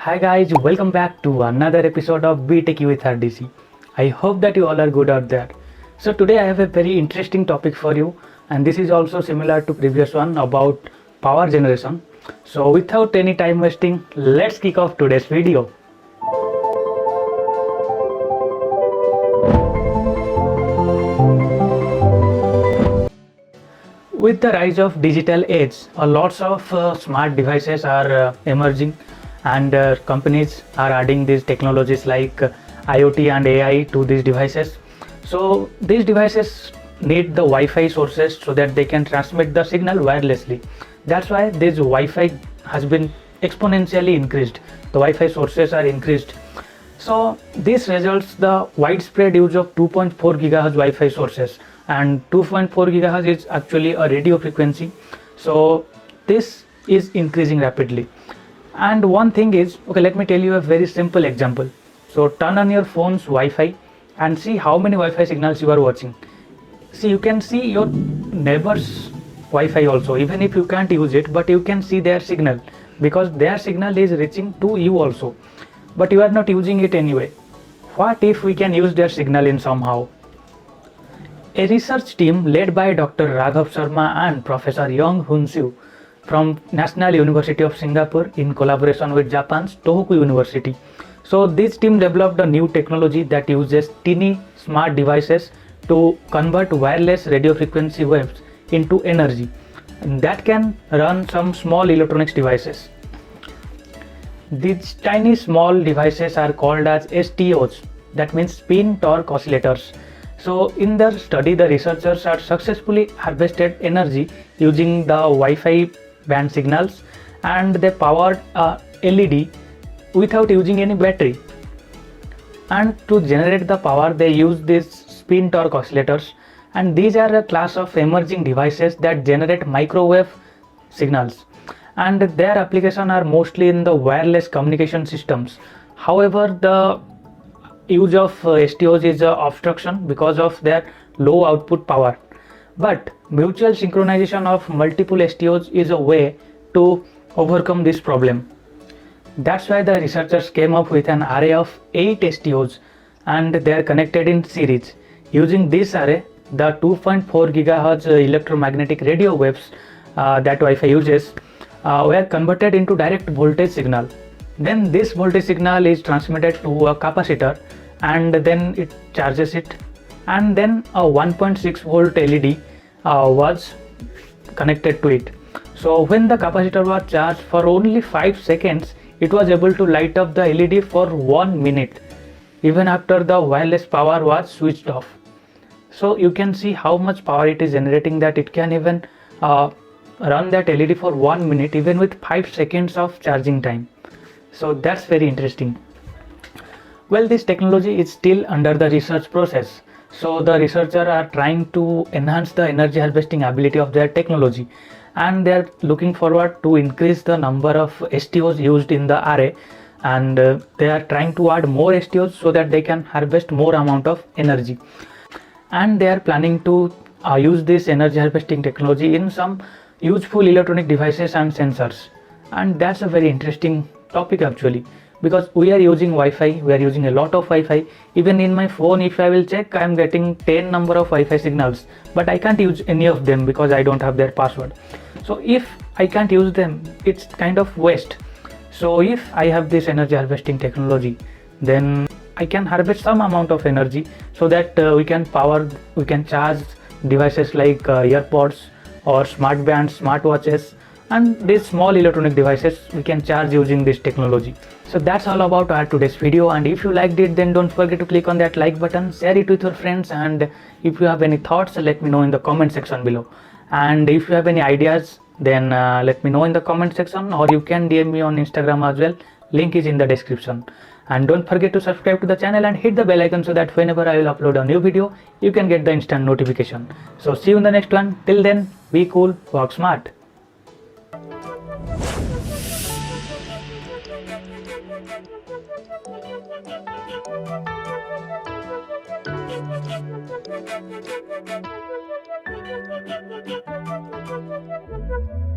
Hi guys, welcome back to another episode of BTech with RDC. I hope that you all are good out there. So today I have a very interesting topic for you, and this is also similar to previous one about power generation. So without any time wasting, let's kick off today's video. With the rise of digital age, lots of smart devices are emerging, and companies are adding these technologies like IoT and AI to these devices. So these devices need the Wi-Fi sources so that they can transmit the signal wirelessly. That's why this Wi-Fi has been exponentially increased. The Wi-Fi sources are increased. So this results the widespread use of 2.4 gigahertz Wi-Fi sources, and 2.4 gigahertz is actually a radio frequency. So this is increasing rapidly. And one thing is, okay, let me tell you a very simple example. So turn on your phone's Wi-Fi and see how many Wi-Fi signals you are watching. See, you can see your neighbor's Wi-Fi also, even if you can't use it, but you can see their signal because their signal is reaching to you also, but you are not using it anyway. What if we can use their signal in somehow? A research team led by Dr. Raghav Sharma and Professor Young Hoon Siu from National University of Singapore in collaboration with Japan's Tohoku University. So this team developed a new technology that uses teeny smart devices to convert wireless radio frequency waves into energy, and that can run some small electronics devices. These tiny small devices are called as STOs, that means spin torque oscillators. So in their study, the researchers are successfully harvested energy using the Wi-Fi band signals, and they powered a LED without using any battery. And to generate the power, they use these spin torque oscillators, and these are a class of emerging devices that generate microwave signals, and their applications are mostly in the wireless communication systems. However, the use of STOs is obstruction because of their low output power. But mutual synchronization of multiple STOs is a way to overcome this problem. That's why the researchers came up with an array of 8 STOs, and they are connected in series. Using this array, the 2.4 gigahertz electromagnetic radio waves that Wi-Fi uses were converted into direct voltage signal. Then this voltage signal is transmitted to a capacitor, and then it charges it, and then a 1.6 volt LED was connected to it. So when the capacitor was charged for only 5 seconds, it was able to light up the LED for 1 minute, even after the wireless power was switched off. So you can see how much power it is generating, that it can even run that LED for 1 minute even with 5 seconds of charging time. So that's very interesting. Well, this technology is still under the research process. So the researchers are trying to enhance the energy harvesting ability of their technology, and they are looking forward to increase the number of STOs used in the array, and they are trying to add more STOs so that they can harvest more amount of energy. And they are planning to use this energy harvesting technology in some useful electronic devices and sensors. And that's a very interesting topic actually, because we are using Wi-Fi, we are using a lot of Wi-Fi. Even in my phone, if I will check, I am getting 10 number of Wi-Fi signals, but I can't use any of them because I don't have their password. So if I can't use them, it's kind of waste. So if I have this energy harvesting technology, then I can harvest some amount of energy so that we can charge devices like earpods or smart bands, smartwatches, and these small electronic devices we can charge using this technology. So that's all about our today's video, and if you liked it, then don't forget to click on that like button, share it with your friends, and if you have any thoughts, let me know in the comment section below. And if you have any ideas, then let me know in the comment section, or you can DM me on Instagram as well. Link is in the description. And don't forget to subscribe to the channel and hit the bell icon so that whenever I will upload a new video, you can get the instant notification. So see you in the next one. Till then, be cool, work smart. Thank you.